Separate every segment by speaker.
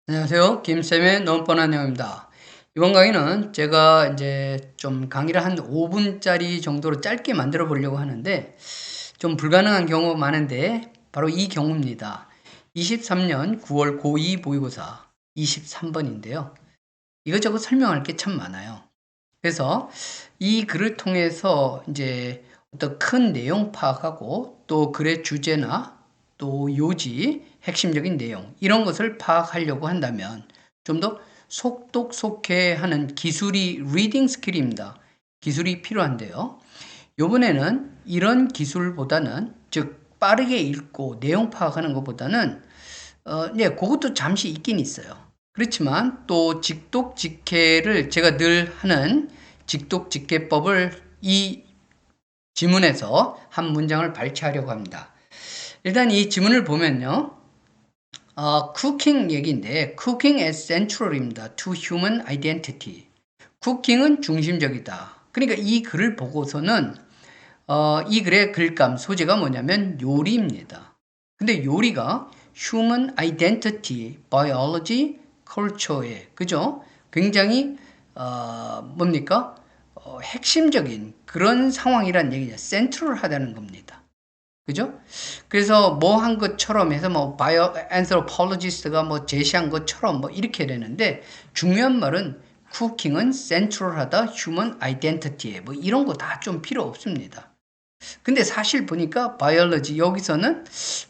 Speaker 1: 안녕하세요. 김쌤의 너무 뻔한 영어입니다. 이번 강의는 제가 이제 좀 강의를 한 5분짜리 정도로 짧게 만들어 보려고 하는데 좀 불가능한 경우가 많은데 바로 이 경우입니다. 23년 9월 고2 모의고사 23번인데요. 이것저것 설명할 게 참 많아요. 그래서 이 글을 통해서 이제 어떤 큰 내용 파악하고 또 글의 주제나 또 요지, 핵심적인 내용 이런 것을 파악하려고 한다면 좀 더 속독속해하는 기술이 리딩 스킬입니다. 기술이 필요한데요. 이번에는 이런 기술보다는 즉 빠르게 읽고 내용 파악하는 것보다는 그것도 잠시 있긴 있어요. 그렇지만 또 직독직해를 제가 늘 하는 직독직해법을 이 지문에서 한 문장을 발췌하려고 합니다. 일단 이 지문을 보면요. cooking 얘기인데 cooking as central입니다. to human identity. cooking은 중심적이다. 그러니까 이 글을 보고서는 이 글의 글감, 소재가 뭐냐면 요리입니다. 근데 요리가 human identity, biology, culture에, 그죠? 굉장히, 뭡니까? 핵심적인 그런 상황이란 얘기죠. 센트럴하다는 겁니다. 그죠? 그래서 뭐 한 것처럼 해서 뭐 바이오 안θρω폴로지스트가 뭐 제시한 것처럼 뭐 이렇게 되는데 중요한 말은 쿠킹은 센트럴하다 휴먼 아이덴티티에 뭐 이런 거 다 좀 필요 없습니다. 근데 사실 보니까 바이올로지 여기서는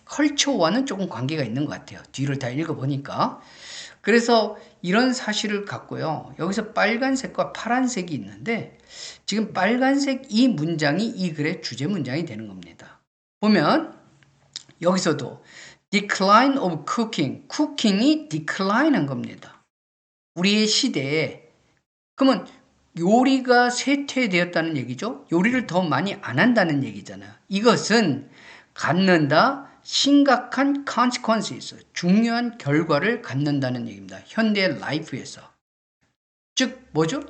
Speaker 1: 컬처와는 조금 관계가 있는 것 같아요. 뒤를 다 읽어보니까. 그래서 이런 사실을 갖고요. 여기서 빨간색과 파란색이 있는데 지금 빨간색 이 문장이 이 글의 주제 문장이 되는 겁니다. 보면 여기서도 decline of cooking, cooking이 decline한 겁니다. 우리의 시대에 그러면 요리가 쇠퇴되었다는 얘기죠. 요리를 더 많이 안 한다는 얘기잖아요. 이것은 갖는다 심각한 consequences, 중요한 결과를 갖는다는 얘기입니다. 현대 라이프에서. 즉 뭐죠?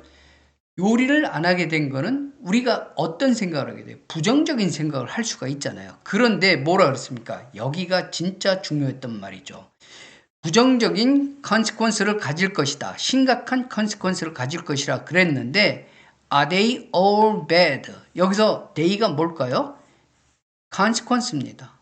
Speaker 1: 요리를 안 하게 된 거는 우리가 어떤 생각을 하게 돼요? 부정적인 생각을 할 수가 있잖아요. 그런데 뭐라 그랬습니까? 여기가 진짜 중요했던 말이죠. 부정적인 consequence를 가질 것이다. 심각한 consequence를 가질 것이라 그랬는데 are they all bad? 여기서 they가 뭘까요? consequence입니다.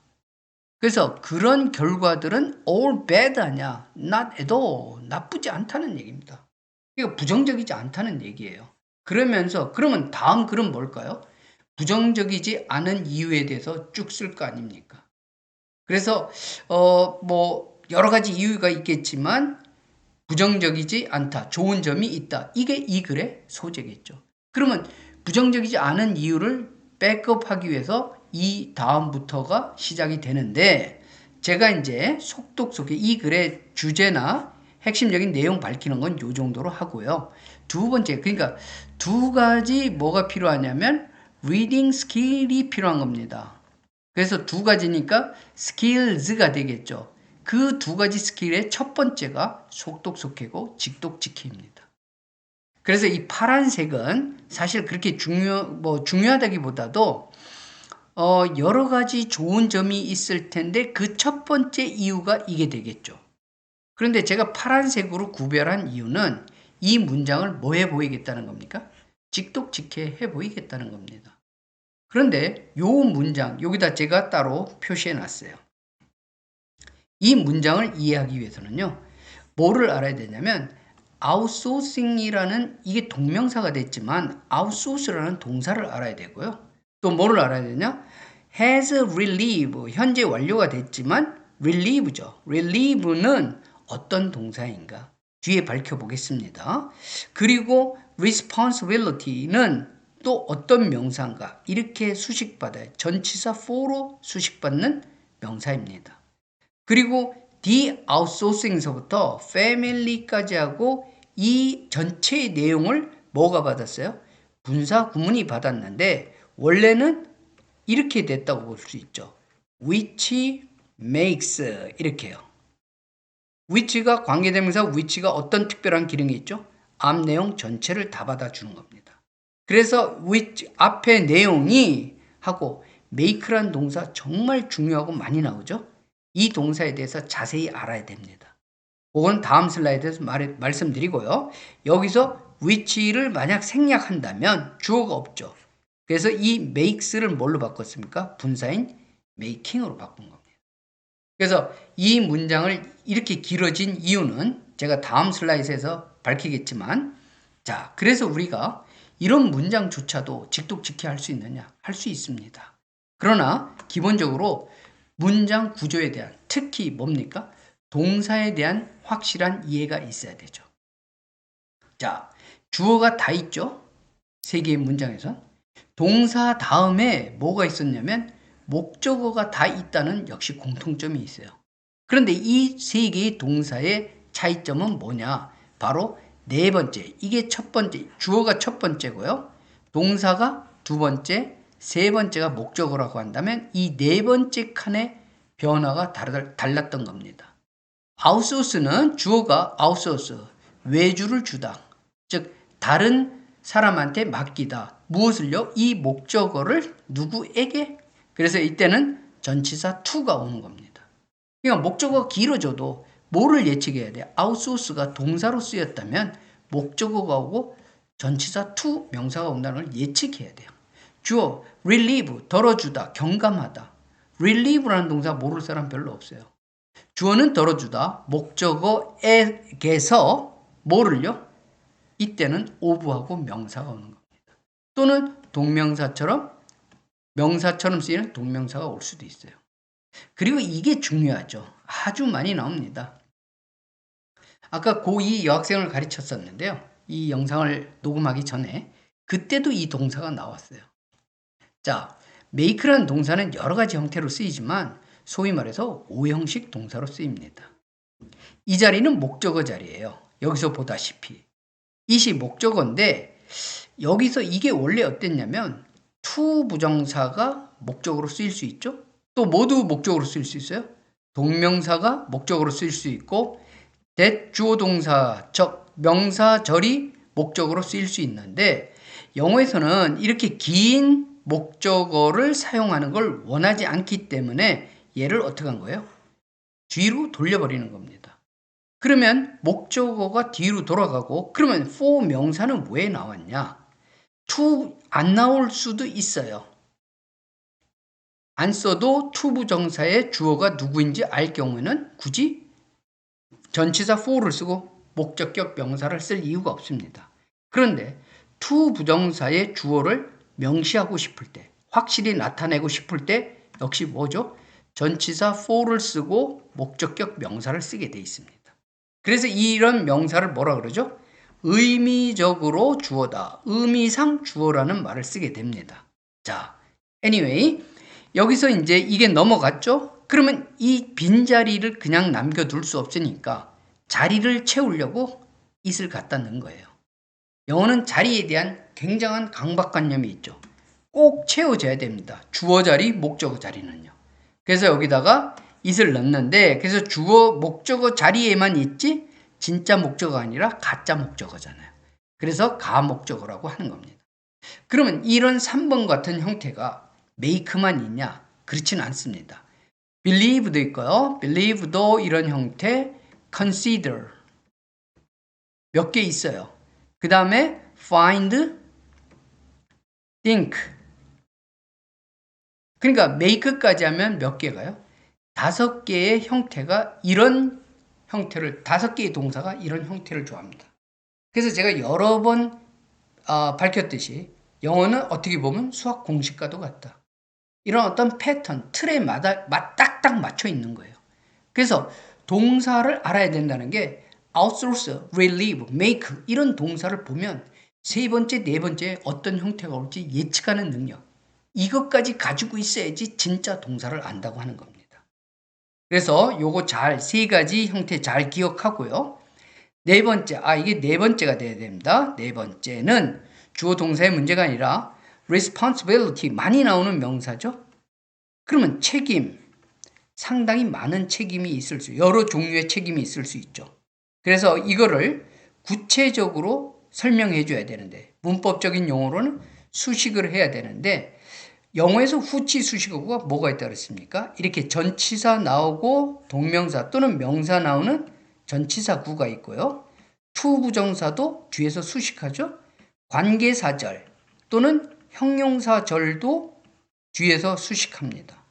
Speaker 1: 그래서 그런 결과들은 all bad 아니야. not at all. 나쁘지 않다는 얘기입니다. 이거 부정적이지 않다는 얘기예요. 그러면서 그러면 다음 글은 뭘까요? 부정적이지 않은 이유에 대해서 쭉 쓸 거 아닙니까? 그래서 뭐 여러 가지 이유가 있겠지만 부정적이지 않다. 좋은 점이 있다. 이게 이 글의 소재겠죠. 그러면 부정적이지 않은 이유를 백업하기 위해서 이 다음부터가 시작이 되는데 제가 이제 속독속해 이 글의 주제나 핵심적인 내용 밝히는 건 요 정도로 하고요. 두 번째, 그러니까 두 가지 뭐가 필요하냐면 reading skill이 필요한 겁니다. 그래서 두 가지니까 skills가 되겠죠. 그 두 가지 스킬의 첫 번째가 속독속해고 직독직해입니다. 그래서 이 파란색은 사실 그렇게 중요하다기보다도 여러 가지 좋은 점이 있을 텐데 그 첫 번째 이유가 이게 되겠죠. 그런데 제가 파란색으로 구별한 이유는 이 문장을 뭐 해 보이겠다는 겁니까? 직독직해 해 보이겠다는 겁니다. 그런데 요 문장 여기다 제가 따로 표시해 놨어요. 이 문장을 이해하기 위해서는요. 뭐를 알아야 되냐면 outsourcing이라는 이게 동명사가 됐지만 outsource라는 동사를 알아야 되고요. 또 뭐를 알아야 되냐? has relieve 현재 완료가 됐지만 relieve죠. relieve는 어떤 동사인가? 뒤에 밝혀보겠습니다. 그리고 responsibility는 또 어떤 명사인가? 이렇게 수식받아요. 전치사 for로 수식받는 명사입니다. 그리고 the outsourcing서부터 family까지 하고 이 전체의 내용을 뭐가 받았어요? 분사 구문이 받았는데 원래는 이렇게 됐다고 볼 수 있죠. which makes 이렇게요. which가 관계대명사 which가 어떤 특별한 기능이 있죠? 앞 내용 전체를 다 받아주는 겁니다. 그래서 which 앞에 내용이 하고 make란 동사 정말 중요하고 많이 나오죠. 이 동사에 대해서 자세히 알아야 됩니다. 그건 다음 슬라이드에서 말씀드리고요. 여기서 which를 만약 생략한다면 주어가 없죠. 그래서 이 makes를 뭘로 바꿨습니까? 분사인 making으로 바꾼 겁니다. 그래서 이 문장을 이렇게 길어진 이유는 제가 다음 슬라이드에서 밝히겠지만, 자, 그래서 우리가 이런 문장조차도 직독직해할 수 있느냐? 할 수 있습니다. 그러나 기본적으로 문장 구조에 대한, 특히 뭡니까? 동사에 대한 확실한 이해가 있어야 되죠. 자, 주어가 다 있죠? 세 개의 문장에서. 동사 다음에 뭐가 있었냐면 목적어가 다 있다는 역시 공통점이 있어요. 그런데 이 세 개의 동사의 차이점은 뭐냐? 바로 네 번째, 이게 첫 번째, 주어가 첫 번째고요. 동사가 두 번째, 세 번째가 목적어라고 한다면 이 네 번째 칸의 변화가 달랐던 겁니다. 아웃소스는 주어가 아웃소스, 외주를 주다. 즉 다른 사람한테 맡기다. 무엇을요? 이 목적어를 누구에게? 그래서 이때는 전치사 to가 오는 겁니다. 그러니까 목적어가 길어져도 뭐를 예측해야 돼요? 아웃소스가 동사로 쓰였다면 목적어가 오고 전치사 to 명사가 온다는 걸 예측해야 돼요. 주어 relieve 덜어주다, 경감하다. relieve라는 동사 모를 사람 별로 없어요. 주어는 덜어주다, 목적어에게서 뭐를요? 이때는 of하고 명사가 오는 겁니다. 또는 동명사처럼 명사처럼 쓰이는 동명사가 올 수도 있어요. 그리고 이게 중요하죠. 아주 많이 나옵니다. 아까 고2 여학생을 가르쳤었는데요. 이 영상을 녹음하기 전에 그때도 이 동사가 나왔어요. 자, make라는 동사는 여러 가지 형태로 쓰이지만 소위 말해서 오형식 동사로 쓰입니다. 이 자리는 목적어 자리예요. 여기서 보다시피 이시 목적어인데 여기서 이게 원래 어땠냐면 to 부정사가 목적으로 쓰일 수 있죠. 또 모두 목적으로 쓰일 수 있어요. 동명사가 목적으로 쓰일 수 있고 that 주어 동사 적 명사절이 목적으로 쓰일 수 있는데 영어에서는 이렇게 긴 목적어를 사용하는 걸 원하지 않기 때문에 얘를 어떻게 한 거예요? 뒤로 돌려버리는 겁니다. 그러면 목적어가 뒤로 돌아가고 그러면 for 명사는 왜 나왔냐? to 안 나올 수도 있어요. 안 써도 to 부정사의 주어가 누구인지 알 경우에는 굳이 전치사 for를 쓰고 목적격 명사를 쓸 이유가 없습니다. 그런데 to 부정사의 주어를 명시하고 싶을 때, 확실히 나타내고 싶을 때 역시 뭐죠? 전치사 for를 쓰고 목적격 명사를 쓰게 돼 있습니다. 그래서 이런 명사를 뭐라 그러죠? 의미적으로 주어다. 의미상 주어라는 말을 쓰게 됩니다. 자, anyway, 여기서 이제 이게 넘어갔죠? 그러면 이 빈자리를 그냥 남겨둘 수 없으니까 자리를 채우려고 it을 갖다 넣은 거예요. 영어는 자리에 대한 굉장한 강박관념이 있죠. 꼭 채워져야 됩니다. 주어 자리, 목적어 자리는요. 그래서 여기다가 it을 넣는데 그래서 주어, 목적어 자리에만 있지 진짜 목적어가 아니라 가짜 목적어잖아요. 그래서 가목적어라고 하는 겁니다. 그러면 이런 3번 같은 형태가 make만 있냐? 그렇지는 않습니다. believe도 있고요. believe도 이런 형태, consider 몇 개 있어요. 그 다음에 find, think. 그러니까 make까지 하면 몇 개가요? 5개의 형태가 이런 형태를, 5개의 동사가 이런 형태를 좋아합니다. 그래서 제가 여러 번 밝혔듯이 영어는 어떻게 보면 수학 공식과도 같다. 이런 어떤 패턴, 틀에 딱딱 맞춰 있는 거예요. 그래서 동사를 알아야 된다는 게 outsource, relieve, make 이런 동사를 보면 세 번째, 네 번째 어떤 형태가 올지 예측하는 능력 이것까지 가지고 있어야지 진짜 동사를 안다고 하는 겁니다. 그래서 요거 세 가지 형태 잘 기억하고요. 네 번째, 이게 네 번째가 돼야 됩니다. 네 번째는 주어 동사의 문제가 아니라 responsibility, 많이 나오는 명사죠. 그러면 책임, 상당히 많은 책임이 있을 여러 종류의 책임이 있을 수 있죠. 그래서 이거를 구체적으로 설명해 줘야 되는데 문법적인 용어로는 수식을 해야 되는데 영어에서 후치 수식어가 뭐가 있다고 했습니까? 이렇게 전치사 나오고 동명사 또는 명사 나오는 전치사 구가 있고요. to 부정사도 뒤에서 수식하죠. 관계사절 또는 형용사절도 뒤에서 수식합니다.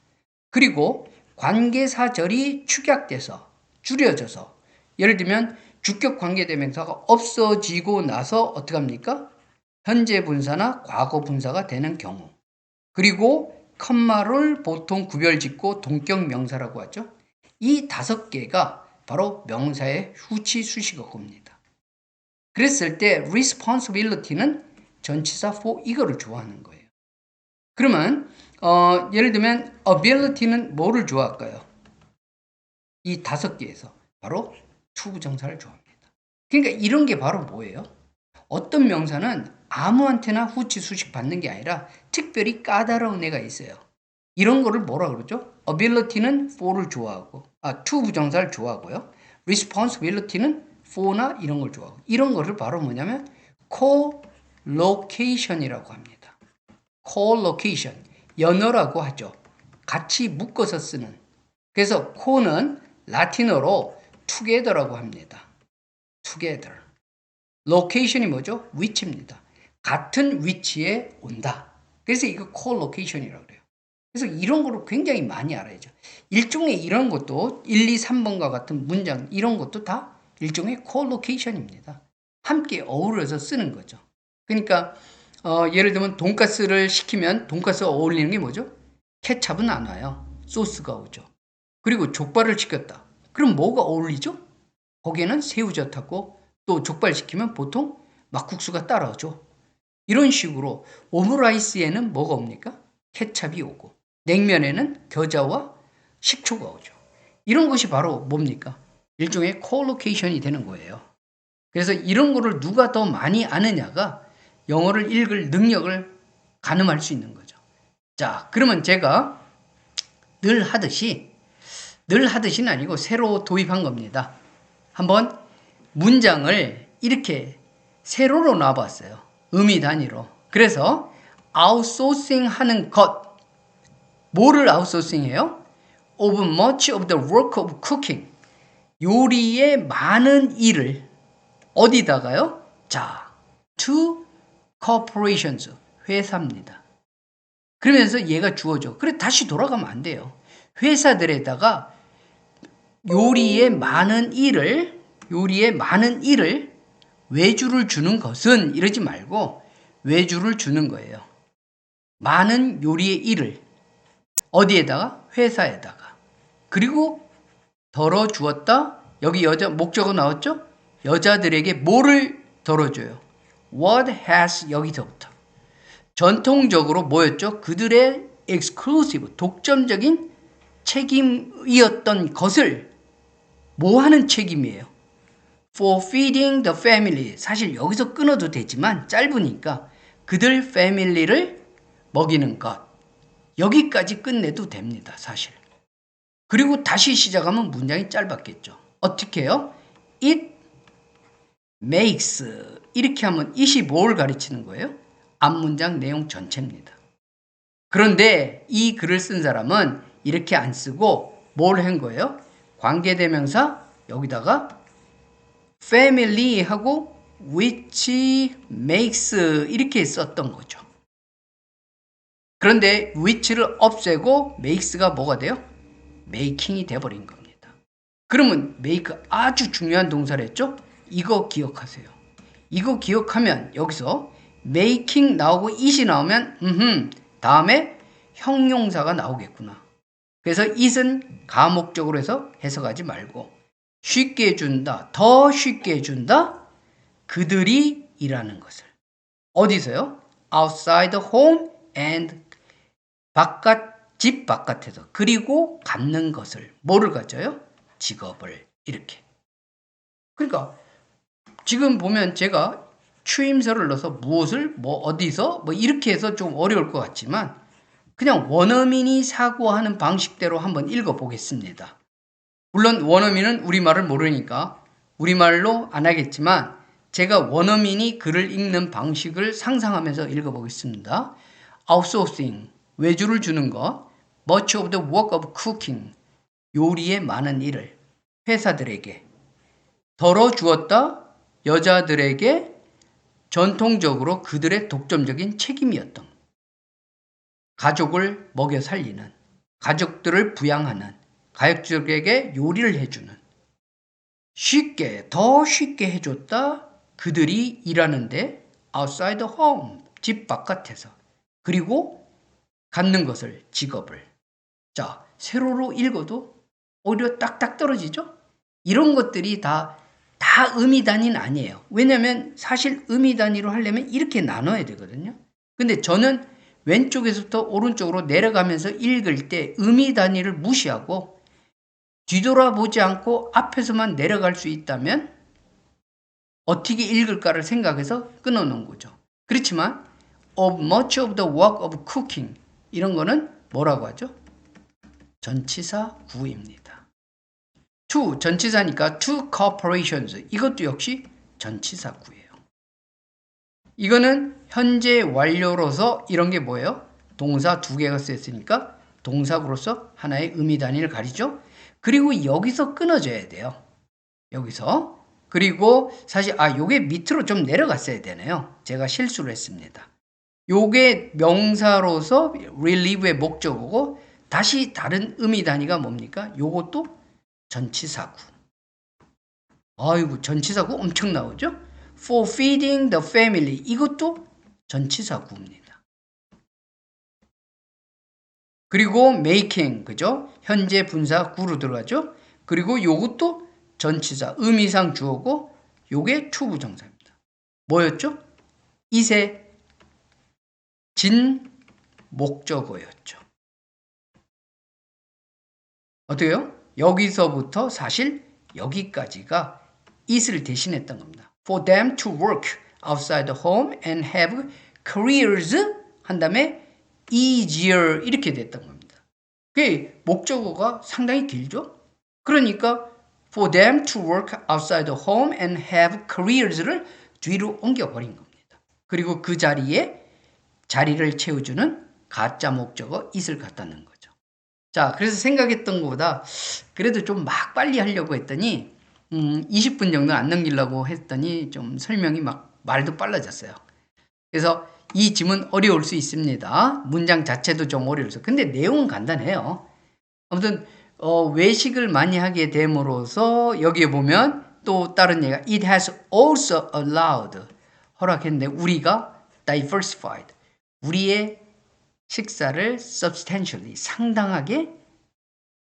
Speaker 1: 그리고 관계사절이 축약돼서 줄여져서 예를 들면 주격 관계대명사가 없어지고 나서 어떻게 합니까? 현재 분사나 과거 분사가 되는 경우. 그리고 컴마를 보통 구별짓고 동격 명사라고 하죠. 이 5개가 바로 명사의 후치 수식어구입니다. 그랬을 때 responsibility는 전치사 for 이거를 좋아하는 거예요. 그러면 예를 들면 ability는 뭐를 좋아할까요? 이 5개에서 바로 to 부정사를 좋아합니다. 그러니까 이런 게 바로 뭐예요? 어떤 명사는 아무한테나 후치 수식 받는 게 아니라 특별히 까다로운 애가 있어요. 이런 거를 뭐라 그러죠? ability는 for를 좋아하고, to 부정사를 좋아하고요. responsibility는 for나 이런 걸 좋아하고, 이런 거를 바로 뭐냐면 collocation이라고 합니다. collocation, 연어라고 하죠. 같이 묶어서 쓰는. 그래서 co는 라틴어로 together라고 합니다. together. location이 뭐죠? 위치입니다. 같은 위치에 온다. 그래서 이거 collocation이라고 그래요. 그래서 이런 거를 굉장히 많이 알아야죠. 일종의 이런 것도 1, 2, 3번과 같은 문장 이런 것도 다 일종의 collocation입니다. 함께 어우러서 쓰는 거죠. 그러니까 예를 들면 돈가스를 시키면 돈가스가 어울리는 게 뭐죠? 케찹은 안 와요. 소스가 오죠. 그리고 족발을 시켰다. 그럼 뭐가 어울리죠? 거기에는 새우젓하고 또 족발 시키면 보통 막국수가 따라오죠. 이런 식으로 오므라이스에는 뭐가 옵니까? 케찹이 오고 냉면에는 겨자와 식초가 오죠. 이런 것이 바로 뭡니까? 일종의 콜로케이션이 되는 거예요. 그래서 이런 거를 누가 더 많이 아느냐가 영어를 읽을 능력을 가늠할 수 있는 거죠. 자, 그러면 제가 늘 하듯이는 아니고 새로 도입한 겁니다. 한번 문장을 이렇게 세로로 놔봤어요. 의미 단위로. 그래서 아웃소싱 하는 것. 뭐를 아웃소싱 해요? Of much of the work of cooking. 요리의 많은 일을 어디다가요? 자, to corporations. 회사입니다. 그러면서 얘가 주어져. 그래 다시 돌아가면 안 돼요. 회사들에다가 요리의 많은 일을 외주를 주는 것은 이러지 말고 외주를 주는 거예요. 많은 요리의 일을 어디에다가? 회사에다가. 그리고 덜어 주었다. 여기 여자 목적어 나왔죠? 여자들에게 뭐를 덜어줘요? What has 여기서부터. 전통적으로 뭐였죠? 그들의 exclusive 독점적인 책임이었던 것을 뭐 하는 책임이에요? For feeding the family. 사실 여기서 끊어도 되지만 짧으니까 그들 패밀리를 먹이는 것. 여기까지 끝내도 됩니다. 사실. 그리고 다시 시작하면 문장이 짧았겠죠. 어떻게 해요? It makes. 이렇게 하면 it이 뭘 가르치는 거예요? 앞문장 내용 전체입니다. 그런데 이 글을 쓴 사람은 이렇게 안 쓰고 뭘 한 거예요? 관계대명사 여기다가 family 하고 which makes 이렇게 썼던 거죠. 그런데 which를 없애고 makes가 뭐가 돼요? making이 돼버린 겁니다. 그러면 make 아주 중요한 동사를 했죠? 이거 기억하세요. 이거 기억하면 여기서 making 나오고 it이 나오면 다음에 형용사가 나오겠구나. 그래서 it은 가목적으로 해서 해석하지 말고 쉽게 해준다, 더 쉽게 해준다. 그들이 일하는 것을. 어디서요? outside the home and 집 바깥에서. 그리고 갖는 것을. 뭐를 가져요? 직업을. 이렇게. 그러니까 지금 보면 제가 추임서를 넣어서 무엇을 어디서 이렇게 해서 좀 어려울 것 같지만 그냥 원어민이 사고하는 방식대로 한번 읽어보겠습니다. 물론 원어민은 우리말을 모르니까 우리말로 안 하겠지만 제가 원어민이 글을 읽는 방식을 상상하면서 읽어보겠습니다. outsourcing, 외주를 주는 것, much of the work of cooking, 요리의 많은 일을 회사들에게 덜어주었다. 여자들에게 전통적으로 그들의 독점적인 책임이었던 가족을 먹여 살리는, 가족들을 부양하는, 가족들에게 요리를 해주는, 쉽게, 더 쉽게 해줬다. 그들이 일하는데 outside the home, 집 바깥에서. 그리고 갖는 것을, 직업을. 자, 세로로 읽어도 오히려 딱딱 떨어지죠? 이런 것들이 다 의미 단위는 아니에요. 왜냐면 사실 의미 단위로 하려면 이렇게 나눠야 되거든요. 근데 저는 왼쪽에서부터 오른쪽으로 내려가면서 읽을 때 의미 단위를 무시하고 뒤돌아보지 않고 앞에서만 내려갈 수 있다면 어떻게 읽을까를 생각해서 끊어놓은 거죠. 그렇지만 of much of the work of cooking 이런 거는 뭐라고 하죠? 전치사 구입니다. to 전치사니까 to corporations 이것도 역시 전치사 구예요. 이거는 현재 완료로서 이런 게 뭐예요? 동사 두 개가 쓰였으니까 동사구로서 하나의 의미 단위를 가리죠. 그리고 여기서 끊어져야 돼요. 여기서. 그리고 사실 요게 밑으로 좀 내려갔어야 되네요. 제가 실수를 했습니다. 요게 명사로서 relieve의 목적어고 다시 다른 의미 단위가 뭡니까? 요것도 전치사구. 아이고 전치사구 엄청 나오죠? For feeding the family 이것도 전치사구입니다. 그리고 making 그죠? 현재 분사 구로 들어가죠? 그리고 요것도 전치사 의미상 주어고 요게 투부정사입니다. 뭐였죠? 이세 진 목적어였죠. 어때요? 여기서부터 사실 여기까지가 it을 대신했던 겁니다. For them to work outside the home and have careers 한 다음에 easier 이렇게 됐던 겁니다. 그 목적어가 상당히 길죠? 그러니까 for them to work outside the home and have careers를 뒤로 옮겨버린 겁니다. 그리고 그 자리를 채워주는 가짜 목적어 it을 갖다 넣은 거죠. 자, 그래서 생각했던 것보다 그래도 좀 막 빨리 하려고 했더니 20분 정도 안 넘기려고 했더니 좀 설명이 막 말도 빨라졌어요. 그래서 이 짐은 어려울 수 있습니다. 문장 자체도 좀 어려울 수. 근데 내용은 간단해요. 아무튼 외식을 많이 하게 됨으로써 여기에 보면 또 다른 얘기가 it has also allowed 허락했는데 우리가 diversified 우리의 식사를 substantially 상당하게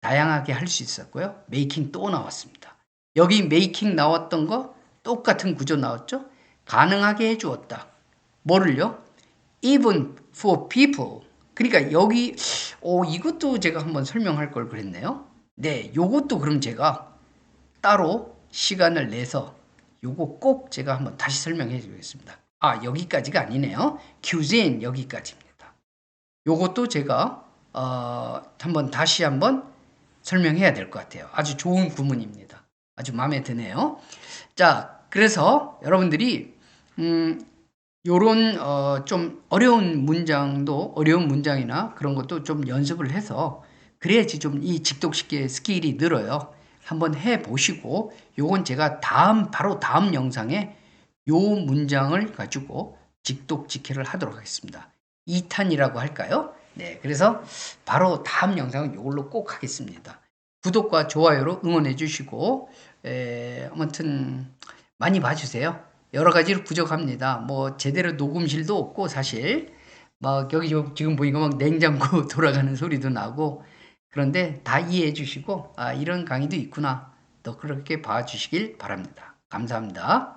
Speaker 1: 다양하게 할 수 있었고요. making 또 나왔습니다. 여기 making 나왔던 거 똑같은 구조 나왔죠? 가능하게 해주었다. 뭐를요? even for people. 그러니까 여기 이것도 제가 한번 설명할 걸 그랬네요. 네, 요것도 그럼 제가 따로 시간을 내서 요거 꼭 제가 한번 다시 설명해 주겠습니다. 여기까지가 아니네요. cuisine 여기까지입니다. 요것도 제가 다시 한번 설명해야 될 것 같아요. 아주 좋은 구문입니다. 아주 마음에 드네요. 자, 그래서 여러분들이 요런 좀 어려운 문장이나 그런 것도 좀 연습을 해서 그래야지 좀 이 직독식의 스킬이 늘어요. 한번 해보시고 요건 제가 바로 다음 영상에 요 문장을 가지고 직독 직해를 하도록 하겠습니다. 2탄이라고 할까요? 네, 그래서 바로 다음 영상은 이걸로 꼭 하겠습니다. 구독과 좋아요로 응원해 주시고 아무튼 많이 봐주세요. 여러 가지로 부족합니다. 뭐 제대로 녹음실도 없고 사실 막 여기 지금 보니까 막 냉장고 돌아가는 소리도 나고 그런데 다 이해해 주시고 이런 강의도 있구나 또 그렇게 봐주시길 바랍니다. 감사합니다.